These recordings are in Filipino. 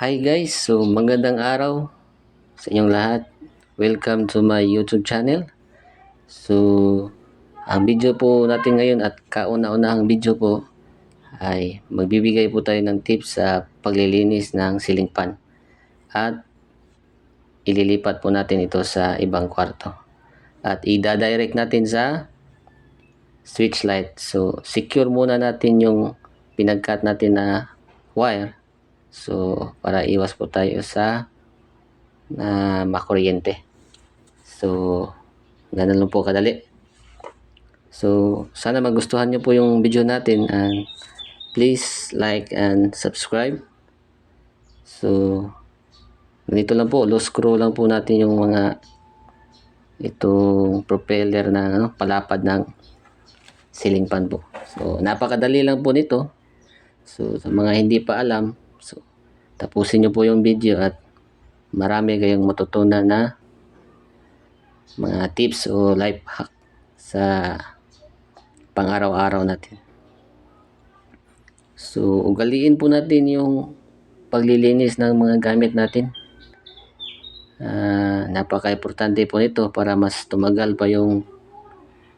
Hi guys, so magandang araw sa inyong lahat. Welcome to my YouTube channel. So, ang video po natin ngayon at kauna-unahang video po ay magbibigay po tayo ng tips sa paglilinis ng ceiling fan at ililipat po natin ito sa ibang kwarto at ida-direct natin sa switch light. So, secure muna natin yung pinag-cut natin na wire. So, para iwas po tayo sa na makuryente. So, ganun lang po kadali. So, sana magustuhan nyo po yung video natin and please like and subscribe. So, ganito lang po, low screw lang po natin yung mga itong propeller na palapad ng ceiling fan po. So, napakadali lang po nito. So, sa mga hindi pa alam, so tapusin nyo po yung video at marami kayong matutunan na mga tips o life hack sa pang-araw-araw natin. So, ugaliin po natin yung paglilinis ng mga gamit natin. Napaka-importante po nito para mas tumagal pa yung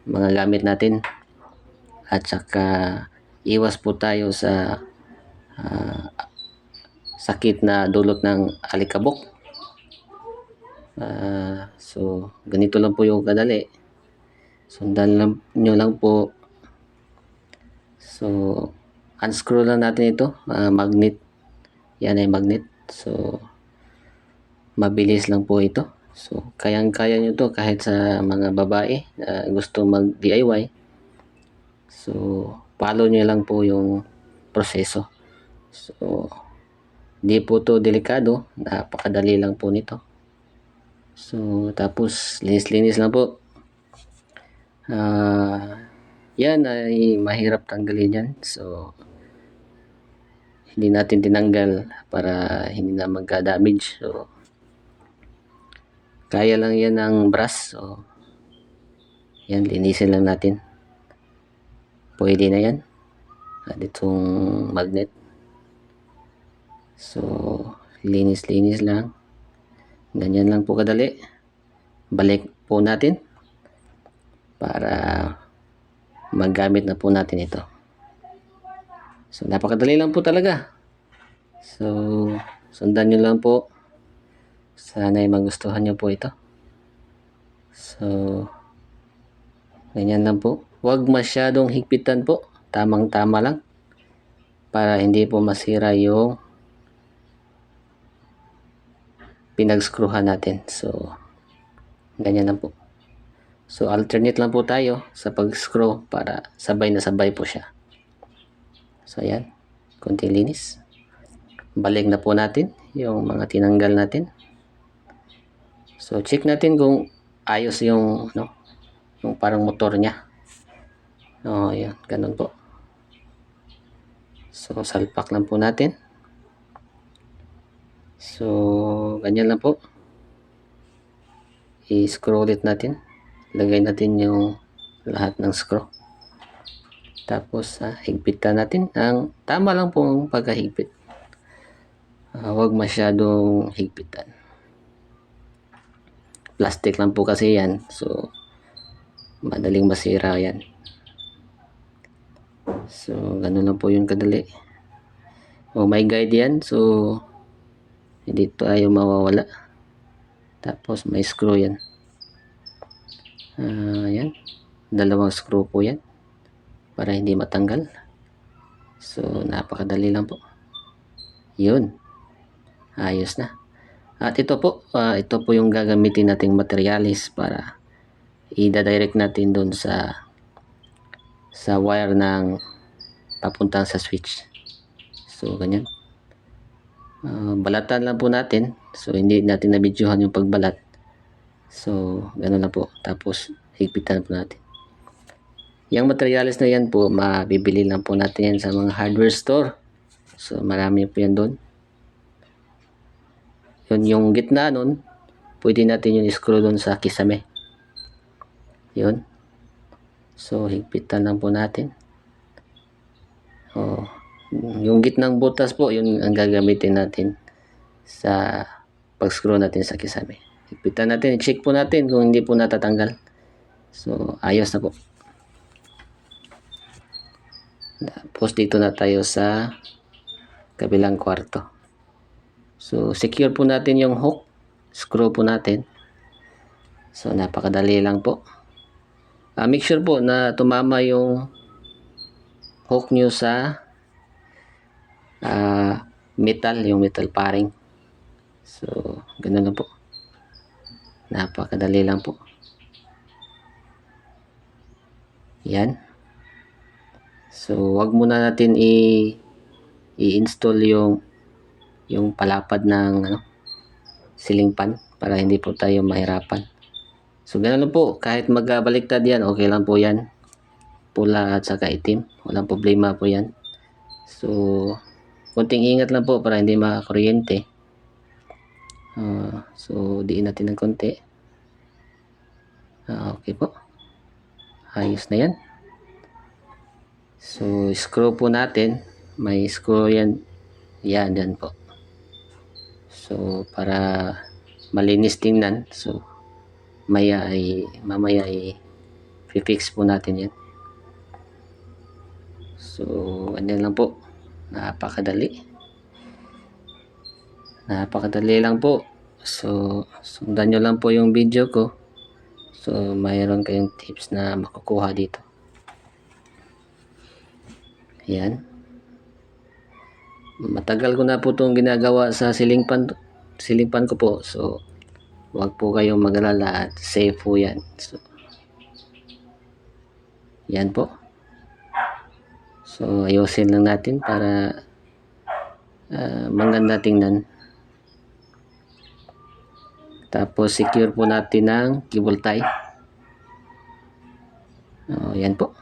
mga gamit natin. At saka iwas po tayo sa sakit na dulot ng alikabok. So, ganito lang po yung kadali. Sundan nyo lang po. So, unscrew lang natin ito. Magnet. Yan ay magnet. So, mabilis lang po ito. So, kayang-kaya nyo to kahit sa mga babae na gusto mag-DIY. So, follow nyo lang po yung proseso. So, di po to delikado. Napakadali lang po nito. So, tapos linis-linis lang po. Yan ay mahirap tanggalin yan. So, hindi natin tinanggal para hindi na magka-damage. So, kaya lang yan ng brush. So, yan, linisin lang natin. Pwede na yan. At itong magnet. So, linis-linis lang. Ganyan lang po kadali. Balik po natin para maggamit na po natin ito. So, napakadali lang po talaga. So, sundan nyo lang po. Sana'y magustuhan nyo po ito. So, ganyan lang po. Huwag masyadong higpitan po. Tamang-tama lang. Para hindi po masira yung pinag-screwhan natin. So, ganyan lang po. So, alternate lang po tayo sa pag-screw para sabay na sabay po siya. So, ayan. Kunting linis. Balik na po natin yung mga tinanggal natin. So, check natin kung ayos yung, yung parang motor niya. Ayan. Ganun po. So, salpak lang po natin. So, ganyan lang po. I-screw ulit natin. Lagay natin yung lahat ng screw. Tapos, higpitan natin. Ang tama lang po ang pagkahigpit. Huwag masyadong higpitan. Plastic lang po kasi yan. So, madaling masira yan. So, ganun lang po yung kadali. May guide yan. So, hindi tayo mawawala. Tapos may screw yan. Yan. Dalawang screw po yan. Para hindi matanggal. So, napakadali lang po. Yun. Ayos na. At ito po yung gagamitin nating materialis para i-direct natin doon sa wire ng papuntang sa switch. So, ganyan. Balatan lang po natin. So, hindi natin na-videohan yung pagbalat. So, ganun lang po. Tapos, higpitan po natin. Yung materials na yan po, mabibili lang po natin yan sa mga hardware store. So, marami po yan doon. Yun, yung gitna nun, pwede natin yung screw doon sa kisame. Yun. So, higpitan lang po natin. Yung gitnang butas po, yun ang gagamitin natin sa pag-screw natin sa kisame. Higpitan natin, i-check po natin kung hindi po natatanggal. So, ayos na po. Tapos dito na tayo sa kabilang kwarto. So, secure po natin yung hook. Screw po natin. So, napakadali lang po. Make sure po na tumama yung hook nyo sa metal, yung metal paring. So, ganun lang po. Napakadali lang po. Yan. So, wag muna natin i-install yung palapad ng ceiling fan para hindi po tayo mahirapan. So, ganun lang po. Kahit magbaliktad yan, okay lang po yan. Pula at saka itim. Walang problema po yan. So, konting ingat lang po para hindi makakuryente. So, diin natin ng konti. Okay po. Ayos na yan. So, screw po natin. May screw yan. Yan, dyan po. So, para malinis tingnan. So, mamaya ay fix po natin yan. So, ano lang po. Napakadali lang po. So, sundan nyo lang po yung video ko. So, mayroon kayong tips na makukuha dito. Ayan. Matagal ko na po itong ginagawa sa ceiling fan ko po. So, wag po kayong mag-alala at safe po yan. So, yan po. So, ayusin lang natin para maganda tingnan. Tapos, secure po natin ng cable tie. Yan po.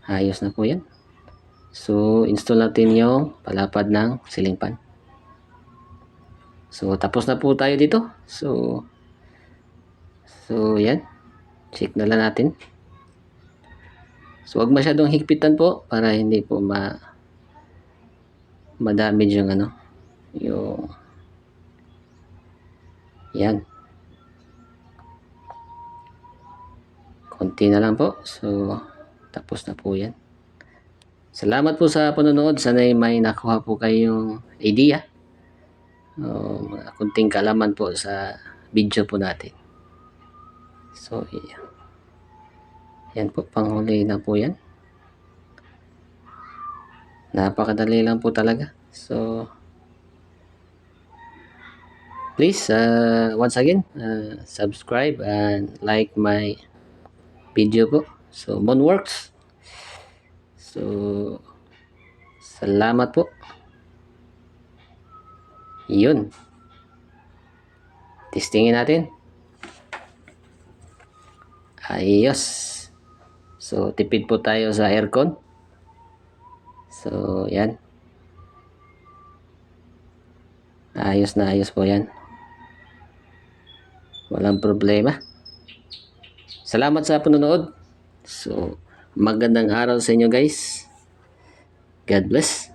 Ayos na po yan. So, install natin yung palapad ng ceiling fan. So, tapos na po tayo dito. So yan. Check na lang natin. So, wag masyadong higpitan po para hindi po ma-damage yung yung yan. Konti na lang po. So, tapos na po yan. Salamat po sa panonood. Sana'y may nakuha po kayong idea. Mga kunting kalaman po sa video po natin. So, yan po. Panghuli na po yan. Napakadali lang po talaga. So, please, once again, subscribe and like my video po. So, Moonworks. So, salamat po. Yun. Testingin natin. Ayos. So, tipid po tayo sa aircon. So, yan. Ayos na ayos po yan. Walang problema. Salamat sa panonood. So, magandang araw sa inyo guys. God bless.